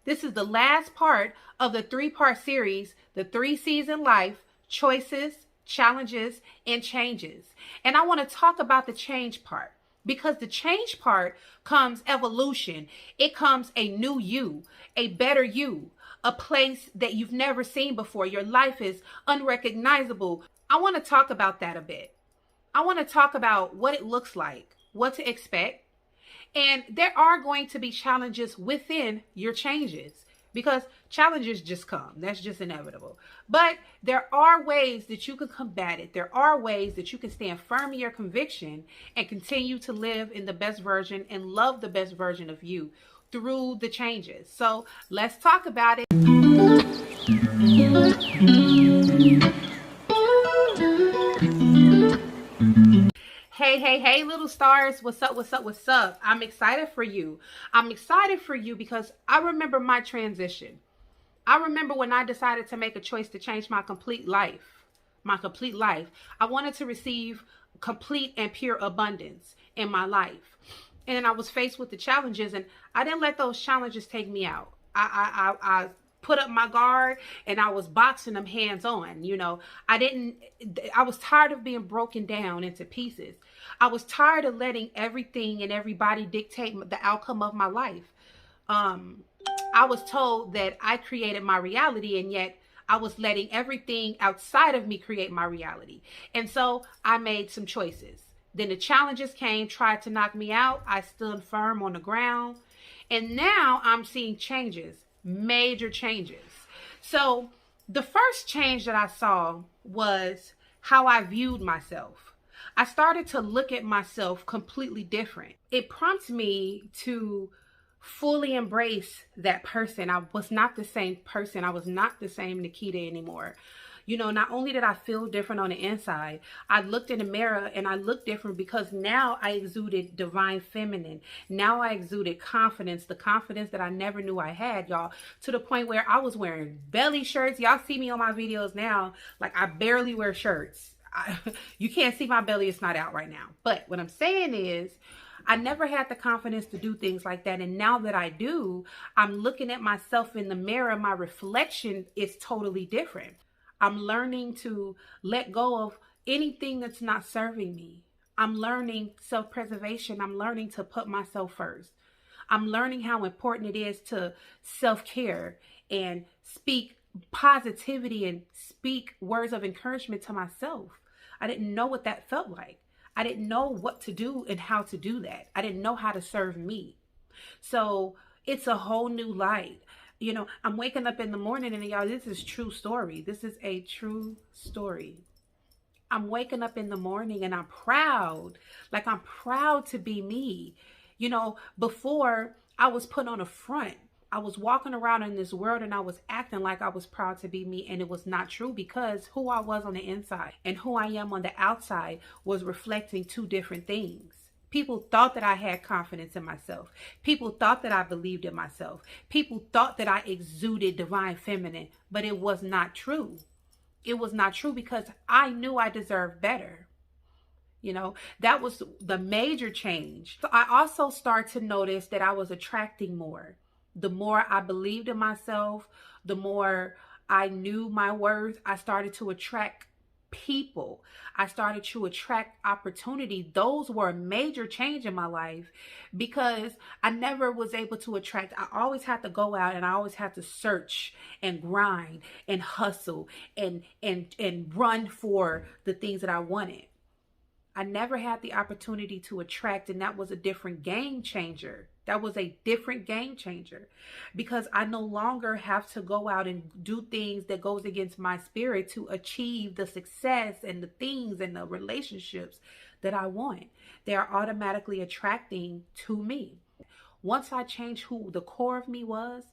This is the last part of the 3-part series, the 3-season life, choices, challenges, and changes. And I want to talk about the change part, because the change part comes evolution. It comes a new you, a better you, a place that you've never seen before. Your life is unrecognizable. I want to talk about that a bit. I want to talk about what it looks like, what to expect. And there are going to be challenges within your changes, because challenges just come. That's just inevitable. But there are ways that you can combat it. There are ways that you can stand firm in your conviction and continue to live in the best version and love the best version of you through the changes. So let's talk about it. Hey, little stars. What's up? I'm excited for you. I'm excited for you because I remember my transition. I remember when I decided to make a choice to change my complete life. I wanted to receive complete and pure abundance in my life. And I was faced with the challenges, and I didn't let those challenges take me out. I put up my guard, and I was boxing them hands on. I was tired of being broken down into pieces. I was tired of letting everything and everybody dictate the outcome of my life. I was told that I created my reality, and yet I was letting everything outside of me create my reality. And so I made some choices. Then the challenges came, tried to knock me out. I stood firm on the ground. And now I'm seeing changes, major changes. So the first change that I saw was how I viewed myself. I started to look at myself completely different. It prompts me to fully embrace that person. I was not the same person. I was not the same Nikita anymore. Not only did I feel different on the inside, I looked in the mirror and I looked different because now I exuded divine feminine. Now I exuded confidence, the confidence that I never knew I had, y'all, to the point where I was wearing belly shirts. Y'all see me on my videos now, like I barely wear shirts. You can't see my belly. It's not out right now. But what I'm saying is, I never had the confidence to do things like that. And now that I do, I'm looking at myself in the mirror. My reflection is totally different. I'm learning to let go of anything that's not serving me. I'm learning self-preservation. I'm learning to put myself first. I'm learning how important it is to self-care and speak positivity and speak words of encouragement to myself. I didn't know what that felt like. I didn't know what to do and how to do that. I didn't know how to serve me. So it's a whole new light. I'm waking up in the morning, and y'all, this is true story. This is a true story. I'm waking up in the morning and I'm proud. Like, I'm proud to be me. Before I was put on a front. I was walking around in this world and I was acting like I was proud to be me, and it was not true, because who I was on the inside and who I am on the outside was reflecting two different things. People thought that I had confidence in myself. People thought that I believed in myself. People thought that I exuded divine feminine, but it was not true. It was not true because I knew I deserved better. That was the major change. So I also started to notice that I was attracting more. The more I believed in myself, the more I knew my worth, I started to attract people. I started to attract opportunity. Those were a major change in my life because I never was able to attract. I always had to go out and I always had to search and grind and hustle and run for the things that I wanted. I never had the opportunity to attract, and that was a different game changer. That was a different game changer because I no longer have to go out and do things that goes against my spirit to achieve the success and the things and the relationships that I want. They are automatically attracting to me. Once I changed who the core of me was,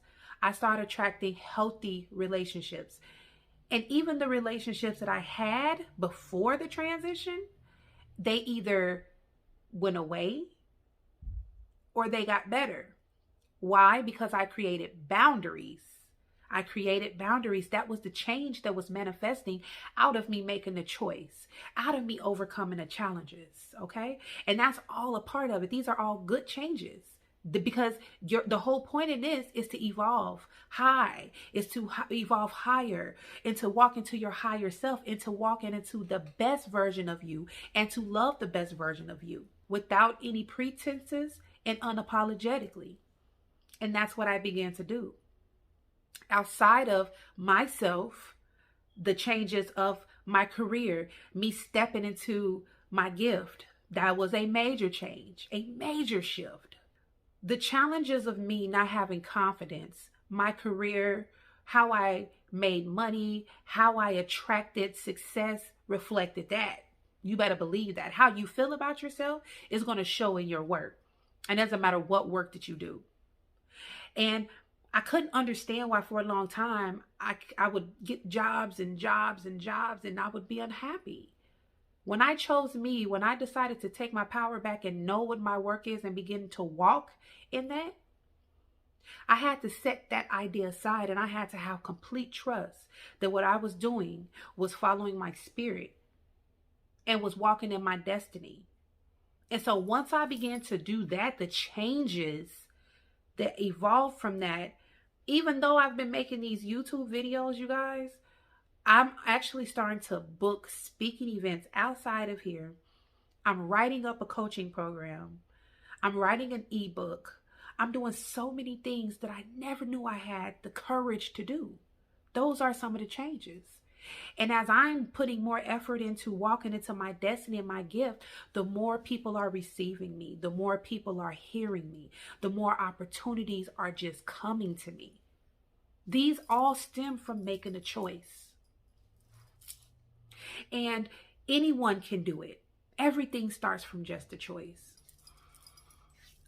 I started attracting healthy relationships. And even the relationships that I had before the transition, they either went away or they got better. Why? Because I created boundaries. I created boundaries. That was the change that was manifesting out of me making the choice, out of me overcoming the challenges. Okay. And that's all a part of it. These are all good changes. Because the whole point of this is to evolve high, is to evolve higher, and to walk into your higher self, and to walk into the best version of you, and to love the best version of you without any pretenses and unapologetically. And that's what I began to do. Outside of myself, the changes of my career, me stepping into my gift, that was a major change, a major shift. The challenges of me not having confidence, my career, how I made money, how I attracted success reflected that. You better believe that. How you feel about yourself is going to show in your work. And it doesn't matter what work that you do. And I couldn't understand why for a long time I would get jobs and jobs and jobs and I would be unhappy. When I chose me, when I decided to take my power back and know what my work is and begin to walk in that, I had to set that idea aside, and I had to have complete trust that what I was doing was following my spirit and was walking in my destiny. And so once I began to do that, the changes that evolved from that, even though I've been making these YouTube videos, you guys, I'm actually starting to book speaking events outside of here. I'm writing up a coaching program. I'm writing an ebook. I'm doing so many things that I never knew I had the courage to do. Those are some of the changes. And as I'm putting more effort into walking into my destiny and my gift, the more people are receiving me, the more people are hearing me, the more opportunities are just coming to me. These all stem from making a choice. And anyone can do it. Everything starts from just a choice.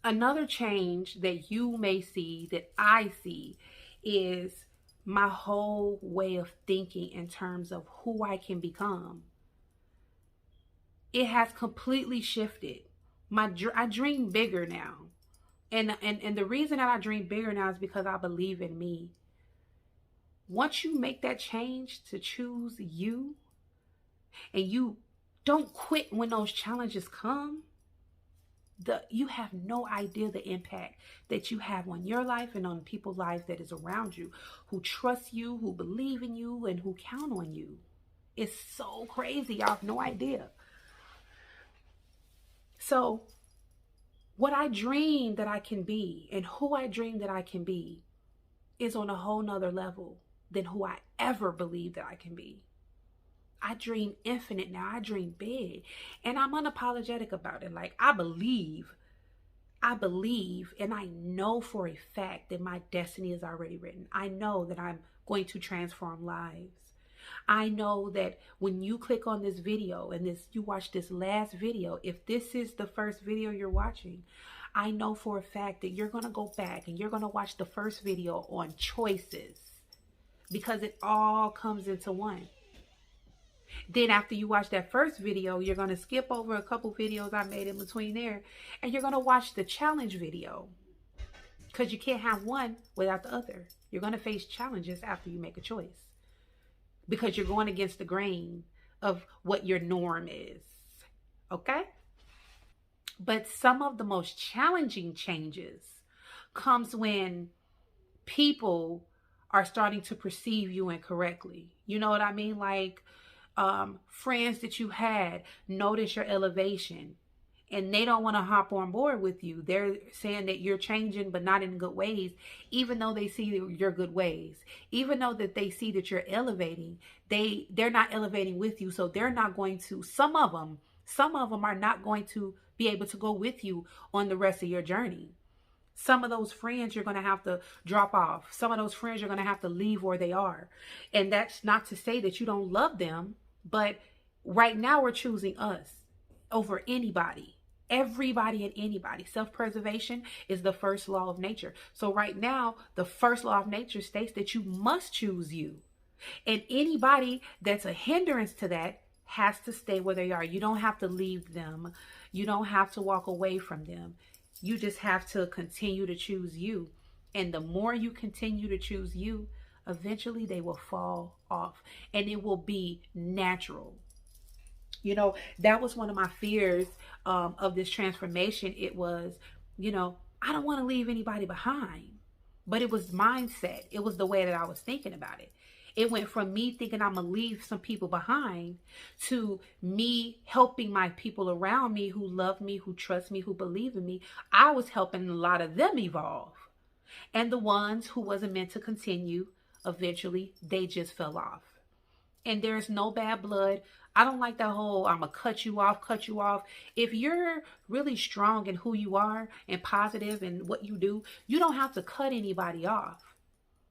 Another change that you may see, that I see, is my whole way of thinking in terms of who I can become. It has completely shifted. I dream bigger now. And the reason that I dream bigger now is because I believe in me. Once you make that change to choose you, and you don't quit when those challenges come, you have no idea the impact that you have on your life and on people's lives that is around you, who trust you, who believe in you, and who count on you. It's so crazy. Y'all have no idea. So what I dream that I can be and who I dream that I can be is on a whole nother level than who I ever believed that I can be. I dream infinite now. I dream big. And I'm unapologetic about it. Like, I believe, and I know for a fact that my destiny is already written. I know that I'm going to transform lives. I know that when you click on this video and you watch this last video, if this is the first video you're watching, I know for a fact that you're going to go back and you're going to watch the first video on choices, because it all comes into one. Then after you watch that first video, you're going to skip over a couple videos I made in between there, and you're going to watch the challenge video, because you can't have one without the other. You're going to face challenges after you make a choice, because you're going against the grain of what your norm is. Okay? But some of the most challenging changes comes when people are starting to perceive you incorrectly. You know what I mean? Like, friends that you had notice your elevation and they don't want to hop on board with you. They're saying that you're changing, but not in good ways, even though they see your good ways. Even though that they see that you're elevating, they're not elevating with you. So they're not going to, some of them are not going to be able to go with you on the rest of your journey. Some of those friends you're going to have to drop off. Some of those friends you're going to have to leave where they are. And that's not to say that you don't love them, but right now we're choosing us over anybody. Everybody and anybody. Self-preservation is the first law of nature. So right now, the first law of nature states that you must choose you. And anybody that's a hindrance to that has to stay where they are. You don't have to leave them. You don't have to walk away from them. You just have to continue to choose you. And the more you continue to choose you, eventually they will fall off. And it will be natural. You know, that was one of my fears of this transformation. It was, you know, I don't want to leave anybody behind. But it was mindset. It was the way that I was thinking about it. It went from me thinking I'm going to leave some people behind to me helping my people around me who love me, who trust me, who believe in me. I was helping a lot of them evolve. And the ones who wasn't meant to continue, eventually, they just fell off. And there's no bad blood. I don't like that whole I'm gonna cut you off, cut you off. If you're really strong in who you are and positive in what you do, you don't have to cut anybody off.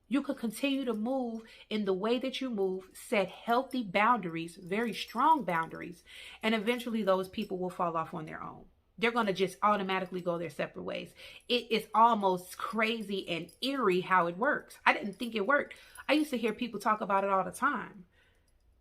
You could continue to move in the way that you move, set healthy boundaries, very strong boundaries, and eventually those people will fall off on their own. They're going to just automatically go their separate ways. It is almost crazy and eerie how it works. I didn't think it worked. I used to hear people talk about it all the time.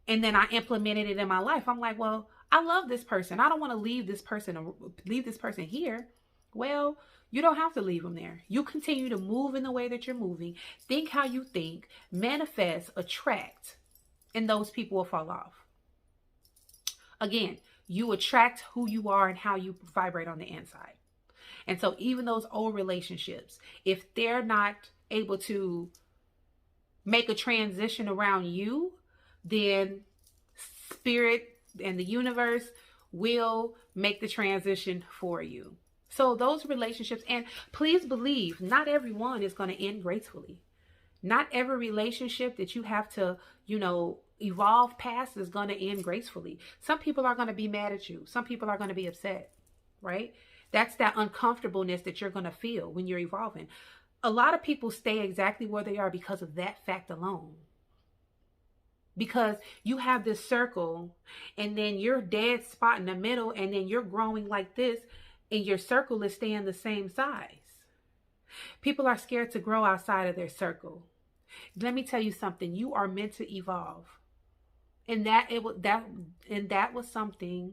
And then I implemented it in my life. I'm like, well, I love this person. I don't want to leave this person here. Well, you don't have to leave them there. You continue to move in the way that you're moving. Think how you think, manifest, attract, and those people will fall off. Again, you attract who you are and how you vibrate on the inside. And so even those old relationships, if they're not able to make a transition around you, then spirit and the universe will make the transition for you. So those relationships, and please believe, not everyone is going to end gracefully. Not every relationship that you have to, evolve past is going to end gracefully. Some people are going to be mad at you. Some people are going to be upset, right? That's that uncomfortableness that you're going to feel when you're evolving. A lot of people stay exactly where they are because of that fact alone. Because you have this circle and then you're dead spot in the middle and then you're growing like this and your circle is staying the same size. People are scared to grow outside of their circle. Let me tell you something. You are meant to evolve. And that was something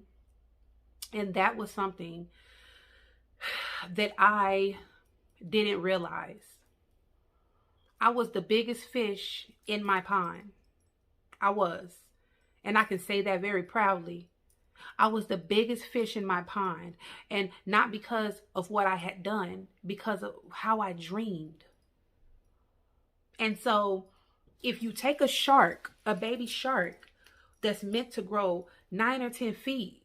that I didn't realize. I was the biggest fish in my pond. I was. And I can say that very proudly. I was the biggest fish in my pond. And not because of what I had done, because of how I dreamed. And so if you take a shark, a baby shark that's meant to grow 9 or 10 feet,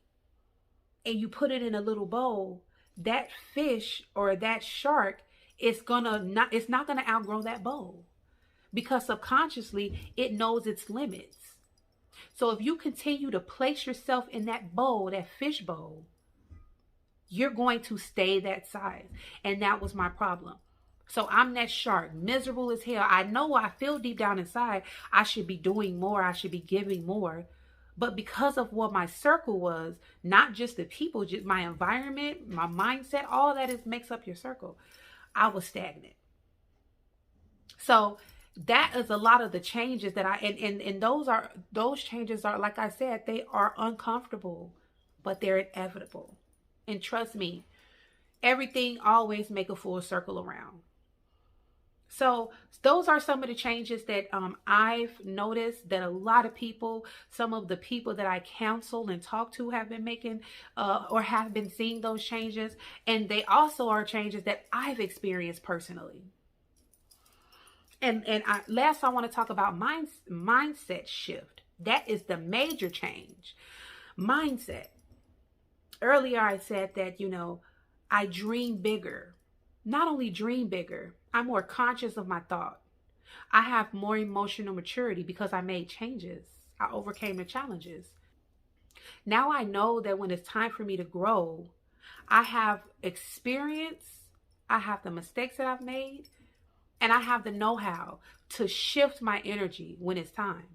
and you put it in a little bowl, that fish or that shark it's not gonna outgrow that bowl, because subconsciously it knows its limits. So if you continue to place yourself in that bowl, that fish bowl, you're going to stay that size. And that was my problem. So I'm that shark, miserable as hell. I know, I feel deep down inside I should be doing more, I should be giving more. But because of what my circle was, not just the people, just my environment, my mindset, all that makes up your circle, I was stagnant. So that is a lot of the changes that and those changes are, like I said, they are uncomfortable, but they're inevitable. And trust me, everything always make a full circle around. So those are some of the changes that I've noticed that a lot of people, some of the people that I counsel and talk to have been making or have been seeing those changes. And they also are changes that I've experienced personally. And last, I want to talk about mindset shift. That is the major change. Mindset. Earlier, I said that, I dream bigger. Not only dream bigger, I'm more conscious of my thought. I have more emotional maturity because I made changes. I overcame the challenges. Now I know that when it's time for me to grow, I have experience, I have the mistakes that I've made, and I have the know-how to shift my energy when it's time.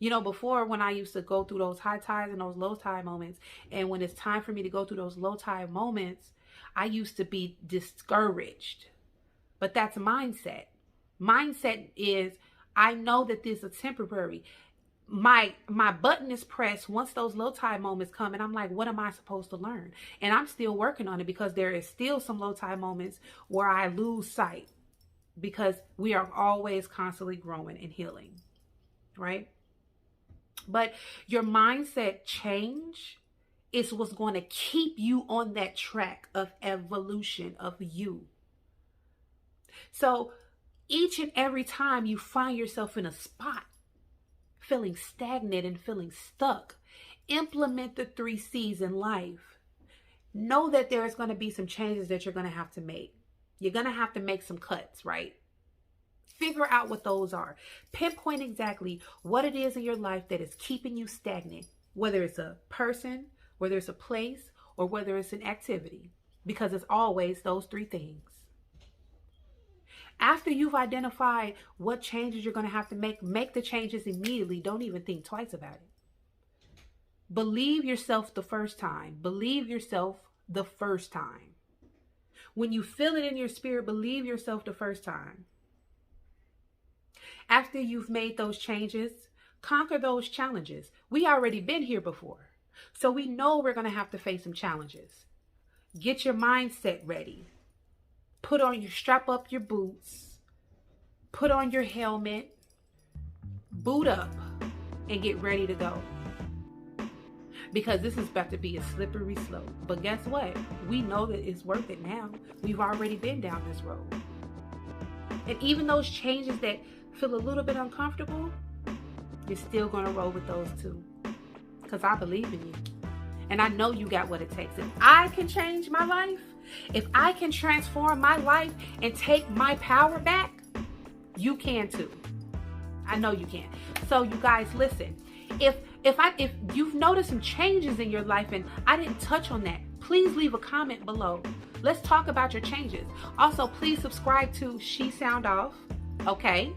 Before, when I used to go through those high tides and those low tide moments, and when it's time for me to go through those low tide moments, I used to be discouraged. But that's mindset. Mindset is, I know that this is temporary. My button is pressed once those low tide moments come, and I'm like, what am I supposed to learn? And I'm still working on it, because there is still some low tide moments where I lose sight, because we are always constantly growing and healing, right? But your mindset change It's what's going to keep you on that track of evolution of you. So each and every time you find yourself in a spot, feeling stagnant and feeling stuck, implement the 3 C's in life. Know that there's going to be some changes that you're going to have to make. You're going to have to make some cuts, right? Figure out what those are. Pinpoint exactly what it is in your life that is keeping you stagnant, whether it's a person, whether it's a place, or whether it's an activity, because it's always those 3 things. After you've identified what changes you're going to have to make the changes immediately. Don't even think twice about it. Believe yourself the first time. Believe yourself the first time. When you feel it in your spirit, believe yourself the first time. After you've made those changes, conquer those challenges. We already been here before, so we know we're going to have to face some challenges. Get your mindset ready. Strap up your boots, put on your helmet, boot up, and get ready to go. Because this is about to be a slippery slope. But guess what? We know that it's worth it now. We've already been down this road. And even those changes that feel a little bit uncomfortable, you're still going to roll with those too. Because I believe in you. And I know you got what it takes. If I can change my life, if I can transform my life and take my power back, you can too. I know you can. So you guys, listen. If you've noticed some changes in your life and I didn't touch on that, please leave a comment below. Let's talk about your changes. Also, please subscribe to She Sound Off. Okay?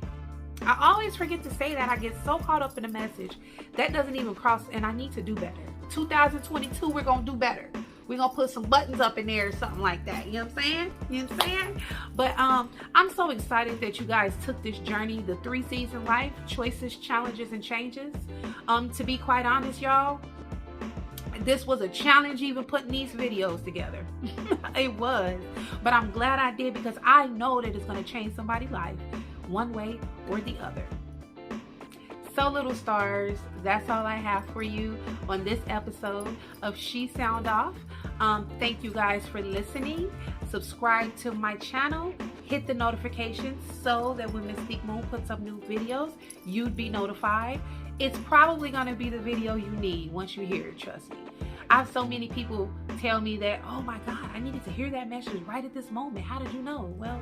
I always forget to say that. I get so caught up in the message. That doesn't even cross, and I need to do better. 2022, we're going to do better. We're going to put some buttons up in there or something like that. You know what I'm saying? You know what I'm saying? But I'm so excited that you guys took this journey, the 3 C's in life, choices, challenges, and changes. To be quite honest, y'all, this was a challenge even putting these videos together. It was. But I'm glad I did, because I know that it's going to change somebody's life one way or the other. So little stars, that's all I have for you on this episode of She Sound Off. Thank you guys for listening. Subscribe to my channel. Hit the notifications so that when Mystique Moon puts up new videos, you'd be notified. It's probably going to be the video you need once you hear it, trust me. I have so many people tell me that, oh my God, I needed to hear that message right at this moment. How did you know? Well,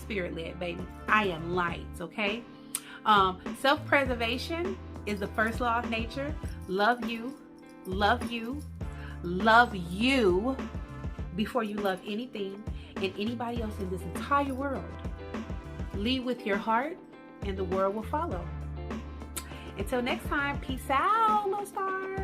spirit-led, baby. I am light, okay? Self-preservation is the first law of nature. Love you, love you, love you before you love anything and anybody else in this entire world. Lead with your heart and the world will follow. Until next time, peace out, little stars.